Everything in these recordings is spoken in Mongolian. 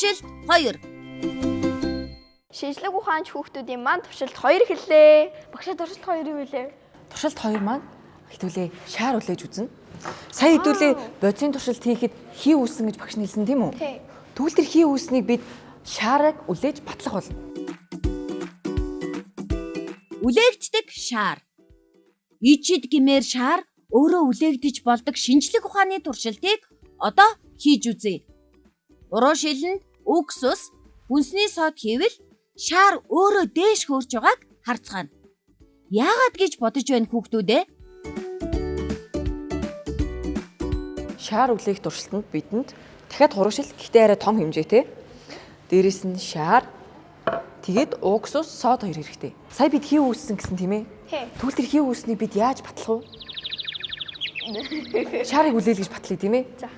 туршилт 2. Шинжлэх ухаанч хүүхдүүдийн маань туршилт 2 хэллээ. Багшаа туршилт 2 юм хэлээ. Туршилт 2 маань хэдүүлээ шаар үлээж үзнэ. Сая хэдүүлээ бодисын туршилт хийхэд хий үүснэ гэж багш хэлсэн тийм үү? Тий. Тэгвэл тэр хий үүснийг бид шаарыг үлээж батлах болно. Үлээгддэг шаар. Ижид гэмээр шаар өөрөө үлээгдэж болдог шинжлэх ухааны туршилтыг одоо хийж үзье. Уруу шилэнд уксус, хүнсний сод хийвэл шаар өөрөө дээш хөөрч байгааг харцгаана. Яагаад гэж бодож байна хүүхдүүд ээ? Шаар үлээх туршилтанд бидэнд дахиад хурагшил гэхдээ арай том хэмжээтэй. Дээрээс нь шаар тэгээд уксус, сод хоёр хэрэгтэй. Сая бид хий үүссэн гэсэн тийм ээ? Тий. Тэгвэл тэр хий үүснийг бид яаж батлах вэ? Шаарыг үлээл гэж батлая тийм ээ? За.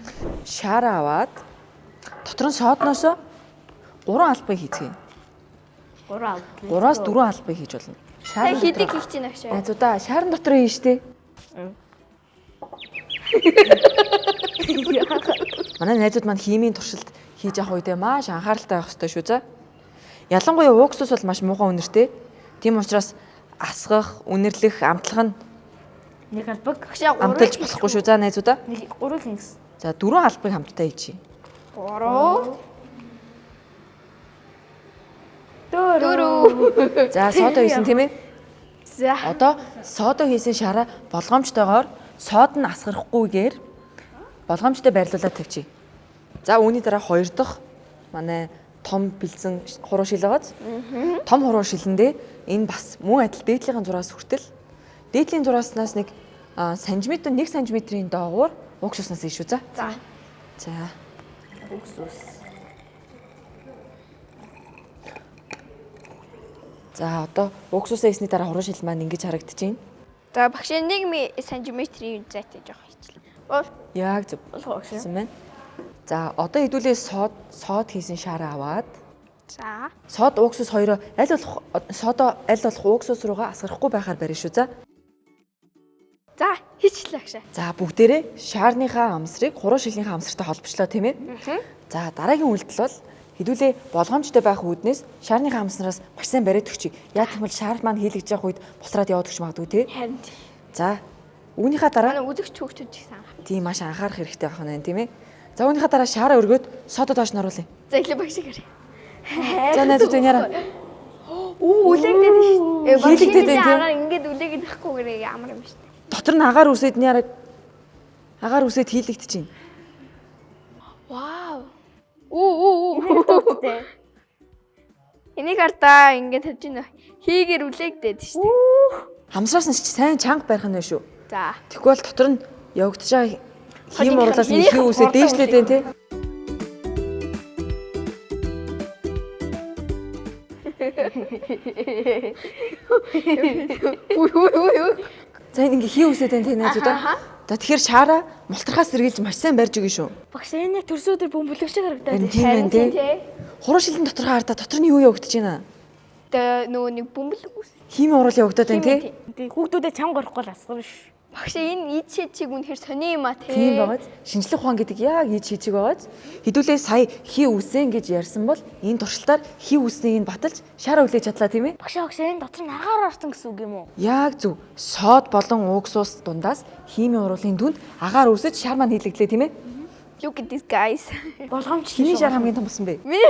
Шаараа аваад дотор нь содноос 3 албыг хийцгээе. 3 албаа. 3-аас 4 албыг хийж болно. Та хэдийг хийх чинь агшаа. Найзуудаа шаарн дотор хийн штэ. Манай найзууд маань химийн туршилт хийж явах үедээ маш анхааралтай байх ёстой шүү за. Ялангуяа уксус бол маш муухай үнэртэй. Тийм учраас асгах, үнэрлэх, амтлах нь Нэг албаг. Багшаа 3 амталж болохгүй шүү за найзуудаа. Нэг 3 л ингэсэн. За 4 албыг хамтдаа хийчихье. 3 4. За содо хийсэн тийм ээ? За. Одоо содо хийсэн шараа болгоомжтойгоор сод нь асгарахгүйгээр болгоомжтой байрлуулаад тавьчих. За үүний дараа 2 дахь манай том бэлзэн хуруу шил байгааз. Том хуруу шилэндээ энэ бас мөн адил дээдлийн зураас хүртэл дээдлийн зурааснаас нэг сантиметр 1 см-ийн доогуур уксуснаас ийшүү за. За. За. Уксус. За одоо уксусаа хийсний дараа хуруу шил маань ингэж харагдчихээн. За багшаа 1 см-ийн зайтай жоох хийчихлээ. Бол Яг зөв болсон байна. За одоо хэдүүлээ сод хийсэн шаараа аваад за. сод уксус хоёроо аль болох содо аль болох уксус руугаа асгарахгүй байхаар барина шүү за. За хийчихлээ агшаа. За бүгдээрээ шаарныхаа амсрыг хуруу шилийнхаа амсартай холбочлоо тийм ээ. За дараагийн үйлдэл бол хэдүүлээ болгоомжтой байх үүднээс шаарныхаа амснараас маш сайн бариад өгчий. Яг тэгвэл шаар маань хийлгэж явах үед бутраад яваад өгч магадгүй тий. Харин За үүнийхээ дараа манай үзэгч хүүхдүүд ч гэсэн анхаарах. тийм маш анхаарах хэрэгтэй байх нь тийм ээ. За үүнийхээ дараа шаараа өргөөд содо доош нь оруулъя. За эхлээ багшаа гэрээ. За найзууд яараа. Үлээгдээд шүү. Хийлэгдээд байна, тийм. Агаар ингээд үлээгээд ирэхгүйгээр ямар юм шүү. Дотор нь агаар үсэд яараа агаар үсэд хийлэгдэж байна. Вау. Энийг хартаа ингээд тавьж гинэ. Хийгээр үлээгдээд шүү. Хамсраас нь сайн чанга барих нь шүү. За. Тэгэхгүй бол дотор нь явагдаж байгаа хийм уруулаас нь хий үсээ дээшлээд байна тий. За ингэ хий үсээд байна тий найзуудаа. За тэгэхээр шаараа мултрахаас сэргийлж маш сайн барьж өгнө шүү. Багш энэ төрсөдөр бөмбөлөг шиг харагдаад Харин байна. тийм байна тий. Хуруу шилэн дотороо хардаа дотор нь юу явагдаж байна? Тэ нөгөө нэг бөмбөлөг үс. Хийм урал явагдаад байна тий. Тэг хүүхдүүдэд чам горихгүй л асгав ш. Багшаа энэ ид шийдчийг үнэхээр сони юм а тий. Тийм байгааз. Шинжлэх ухаан гэдэг яг ийд шийдчиг байгааз. Хэдүүлээ сая хий үсэн гэж ярьсан бол энэ туршилтаар хий үснийг нь баталж шаараа үлээж чадлаа тийм ээ. Багш энэ дотор нь агаар орсон гэсэн үг юм уу? Яг зөв. Сод болон уксус дундаас химийн уруулын дүнд агаар үсэж шаар маань хийлэгдлээ тийм ээ. Look at this guys. Болгоомж Хиний шаар хамгийн том болсон бэ? Миний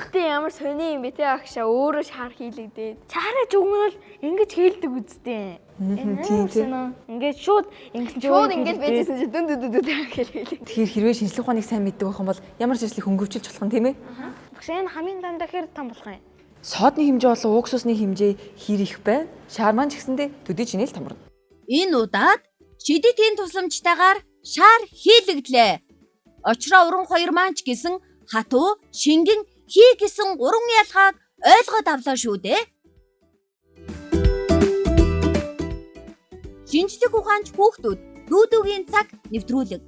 тэ ямар сони юм бэ те агшаа өөрөө шаар хийлэгдээд. Чаараа зүгмэл ингэж хийлдэг үсттэй. Тийм тийм. Ингээд шууд ингэж Шууд ингэж байжсэн чи дүн хэлээ. Тэгэхээр хэрвээ шинжлэх ухааныг сайн мэддэг байх юм бол ямар ч ажлыг хөнгөвчилж болох нь тийм ээ. Багш энэ хамгийн дандаа хэр том болох юм? Содны хэмжээ болон уксусны хэмжээ хэр их байна? Шаар маань ч гэсэндээ төдий чинэл томорно. Энэ удаад шидэтийн тусламжтайгаар шаар хийлэгдлээ. Очроо уран хоёр маань ч гэсэн хатуу, шингэн, хий гэсэн 3 ялгааг ойлгоод авлаа шүү дээ. Шинжлэх ухаанч хүүхдүүд дүүдүүгийн цаг нэвтрүүлэг.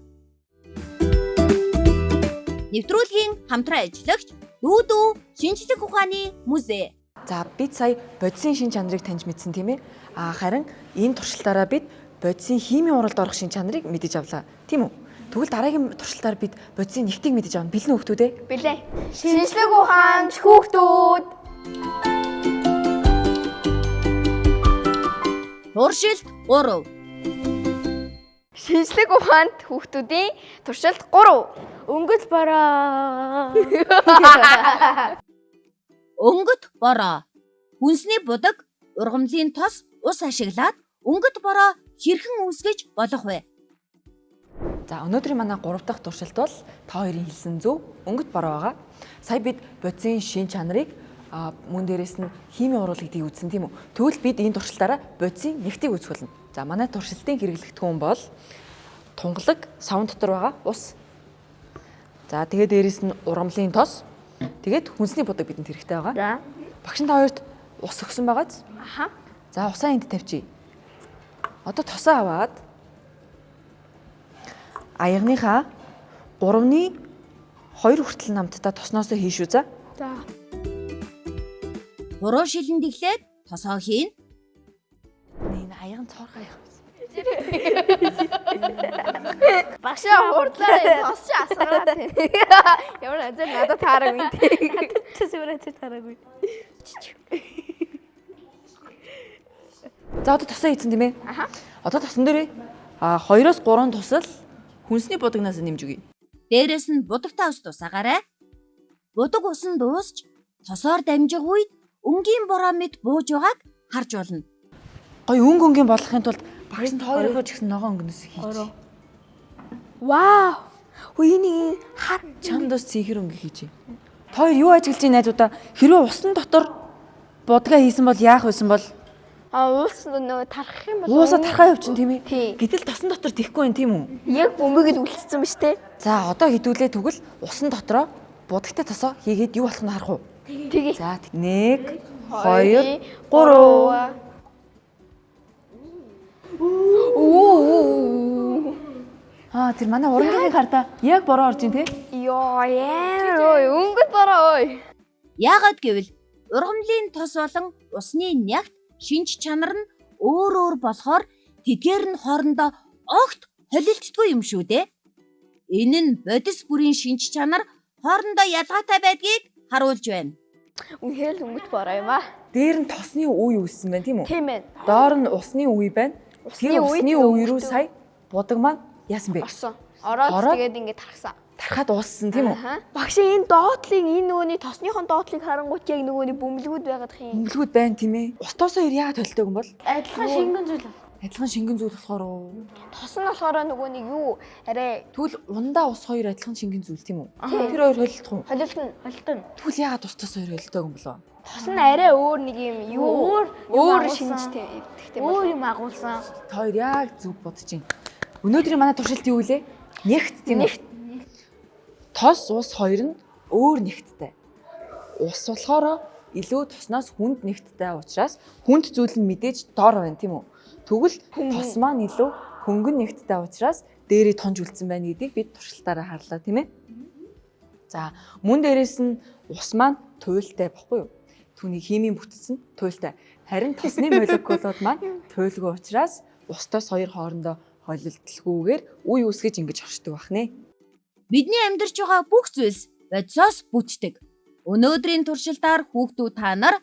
Нэвтрүүлгийн хамтран ажиллагч дүүдүү шинжлэх ухааны музей. За бид сая бодисын шин чанарыг таньж мэдсэн тийм ээ. Харин энэ туршилтаараа бид бодисын химийн уралд орох шин чанарыг мэдэж авлаа. Тийм үү? Тэгвэл дараагийн туршилтаар бид бодисын нэгтийг мэдэж авна. Бэлэн хүүхдүүд ээ. Билээ. Шинжлэх ухаанч хүүхдүүд. Туршилт 3. Шинжлэх ухаанд хүүхдүүдийн туршилт 3. Өнгөт бороо. Өнгөт бороо. Хүнсний будаг, ургамлын тос, ус ашиглаад өнгөт бороо хэрхэн үүсгэж болох вэ? За өнөөдрийн манай 3 дахь туршилт бол та хоёрын хэлсэн зөв өнгөт бороо байгаа. Сая бид бодисын шин чанарыг мөн дээрээс нь химийн урлагтыг үзсэн тийм үү. Тэгвэл бид энэ туршилтаараа бодисын нэгтийг үзэх болно. За манай туршилтын хэрэглэгдэхүүн бол тунгалаг, савн дотор байгаа ус. За тэгээд дээрээс нь ургамлын тос. Тэгээд хүнсний будаг бидэнд хэрэгтэй байгаа. За. Багш та хоёрт ус өгсөн байгааз. Аха. За усаа энд тавьчих. Одоо тосоо аваад аягныхаа 3-ны 2 хүртэл намттай тосноосоо хийшүү за. За. Буруу шилэнд эхлээд тосоо хийн. Энэ аян цоорхоо явах. Багшаа хурдлаа тосч асгараад. Ямар азар надад таараагүй. Тэсвэрээ тараагүй. За одоо тосоо хийсэн тийм ээ. Аха. Одоо тосон дээрээ 2-3 тусал хүнсний будагнаас нэмж өгье. Дээрээс нь будагтай ус тусаагаарай. Будаг ус нь дуусч тосоор дамжих үед өнгийн бороо мэд бууж байгааг харж болно. Гой өнгийн болохын тулд багш нь хоёроо ч гэсэн ногоон өнгөнөөс хийж. Вау. Үений хар Чамдус цэнхэр өнгө хийж. Та хоёр юу ажиглаж байна найзуудаа? Хэрвээ усан дотор будгаа хийсэн бол яах байсан бол уус нөгөө тарах юм бол уусаа тархаа явчихна тийм ээ. Тий. Гэтэл тосон дотор тэхгүй байх тийм үү? Яг бөмбөг л үлдсэн ба штэ. За одоо хэдүүлээ тэгвэл усан дотроо будагтай тосоо хийгээд юу болох нь харах уу? Тэгээ. За 1 2 3 Оо. тэр манай урангийн карта яг бороо орж ин тий? Йоо яа өнгөт бороо ой. Яагаад гэвэл ургамлын тос болон усны нягт шинж чанар нь өөр болохоор тэдгээр нь хоорондоо огт холилддгүй юм шүү дээ. Энэ нь бодис бүрийн шинж чанар хоорондоо ялгаатай байдгийг харуулж байна. Үнэхээр өнгөт бороо юм аа. Дээр нь тосны үе үүссэн байна тийм үү? Тийм ээ. Доор нь усны үе байна. Усны Усны үед үе рүү сая будаг маань яасан бэ? Орсон. Ороод тэгээд ингээд тархсан. Тархаад ууссан тийм үү? Багш энэ доотлыг энэ нөгөөний тосныхон доотлыг харангуут яг нөгөөний бөмбөлгүүд байгаад юм. Өнгөлгүүд байна тийм ээ. Устоосоо яагаад толтойг юм бол? Адилхан шингэн зүйл. Адилхан шингэн зүйл болохоор уу? Тос нь болохоор нөгөөний юу арай Тэгвэл ундаа ус хоёр адилхан шингэн зүйл тийм үү? Тэр хоёр холилдох уу? холилтон. Тэгвэл яагаад устоос хоёр холилдог юм болоо? Тос нь арай өөр нэг юм юу өөр шинжтэй гэдэг юм Өөр байна. юм агуулсан. Та хоёр яг зөв бодож байна. Өнөөдрийн манай туршилт юу вэ? Нэгт тийм үү? Тос ус хоёр нь өөр нэгттэй. Ус болохоор илүү тосноос хүнд нэгттэй учраас хүнд зүйл нь мэдээж доор байна тийм үү? Тэгвэл тос маань илүү хөнгөн нэгттэй учраас дээрээ тонж үлдсэн байна гэдгийг бид туршилтаараа харлаа тийм ээ. За мөн дээрээс нь ус маань туйлтай баггүй юу? Түүний химийн бүтц нь туйлтай. Харин тосны молекулууд маань туйлгүй учраас устаас хоёр хоорондоо холилдолгүйгээр үе үүсгэж ингэж оршдог бахнэ. Бидний амьдарч байгаа бүх зүйлс бодисоос бүтдэг. Өнөөдрийн туршилтаар хүүхдүүд та нар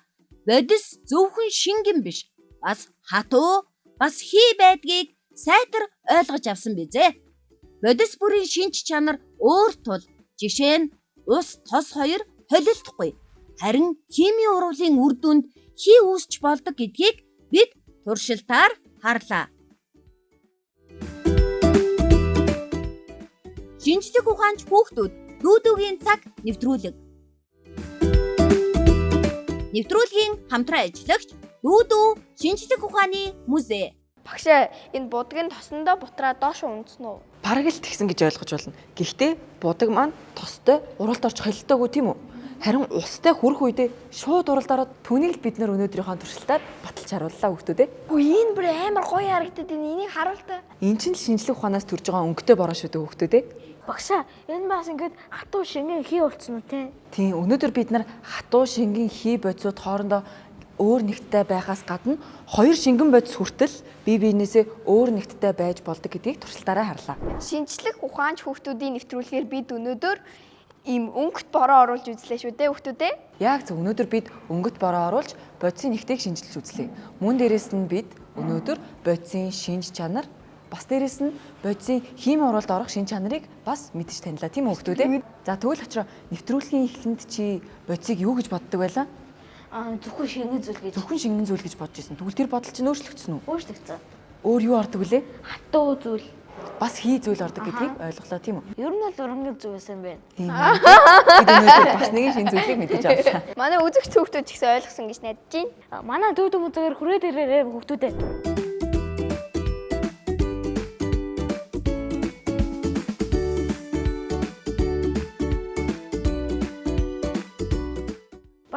бодис зөвхөн шингэн биш, бас хатуу, бас хий байдгийг сайтар ойлгож авсан бизээ. Бодис бүрийн шинж чанар өөр тул жишээ нь ус, тос хоёр холилдохгүй. Харин химийн урвалын үр дүнд хий үүсч болдог гэдгийг бид туршилтаар харлаа. Шинжлэх ухаанч хүүхдүүд дүүдүүгийн цаг нэвтрүүлэг. Нэвтрүүлгийн хамтран ажиллагч дүүдүү шинжлэх ухааны музей. Багшаа энэ будгийн тосондоо бутраа доош унцсан уу? Бараг л тэгсэн гэж ойлгож болно. Гэхдээ будаг маань тостой уралд орж холилдоогүй тийм үү? Харин устай хүрэх үедээ шууд уралд ороод түүнийг л бид нар өнөөдрийнхөө туршилтаар баталж харууллаа хүүхдүүдээ. Үгүй энэ бүр амар гоё харагдаад байна. Энийг харуултаа. Энд чинь л шинжлэх ухаанаас төрж байгаа өнгөтэй бороо шүү дээ хүүхдүүдээ. Багшаа энэ бас ингээд хатуу шингэн хий болцсон уу те? Тийм өнөөдөр бид нар хатуу шингэн хий бодисууд хоорондоо өөр нэгттэй байхаас гадна хоёр шингэн бодис хүртэл бие биенээсээ өөр нэгттэй байж болдог гэдгийг туршилтаараа харлаа. Шинжлэх ухаанч хүүхдүүдийн нэвтрүүлгээр бид өнөөдөр ийм өнгөт бороо оруулж үзлээ шүү дээ хүүхдүүдээ. Яг зөв, өнөөдөр бид өнгөт бороо оруулж бодисын нэгтийг шинжилж үзлээ. Мөн дээрээс нь бид өнөөдөр бодисын шинж чанар, бас дээрээс нь бодисын хими уралд орох шинж чанарыг бас мэдж танилаа, тийм үү хүүхдүүдээ? За тэгвэл очроо нэвтрүүлгийн эхлэнд чи бодисыг юу гэж боддог байлаа? Зөвхөн шингэн зүйл гэж. Зөвхөн шингэн зүйл гэж бодож байсан. Тэгвэл тэр бодол чинь өөрчлөгдсөн үү? Өөрчлөгдсөн. Өөр юу ордог вүлээ? Хатуу зүйл. Бас хий зүйл ордог гэдгийг ойлголоо, тийм үү? Ер нь бол уранган зүйл байсан байна. Тийм ээ. Бид өнөөдөр бас нэгэн шинэ зүйлийг мэдэж авлаа. Манай үзэгч хүүхдүүд ч гэсэн ойлгосон гэж найдаж байна. Манай дүү музгаар хүрээд ирээрээ хүүхдүүдээ.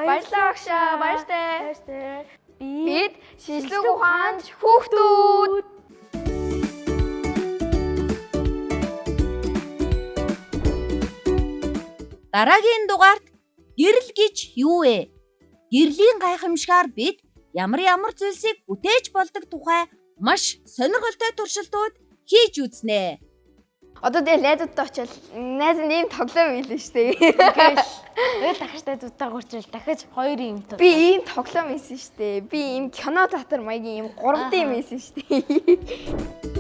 Баярлалаа агшаа, баяртай. Баяртай. Бид шинжлэх ухаанч хүүхдүүд. Дараагийн дугаарт гэрэл гэж юу вэ? Гэрлийн гайхамшигар бид ямар зүйлсийг бүтээж болдог тухай маш сонирхолтой туршилтууд хийж үзнэ. Одоо тэгээ найзуудтай очил найз нэм тоглоом хийлээ шүү дээ. Тэгээд дахиж дайдуудтай гурчил дахиж хоёр юм тоо. Би ийм тоглоом хийсэн шүү дээ. Би ийм кино театр маягийн ийм 3D юм хийсэн шүү дээ.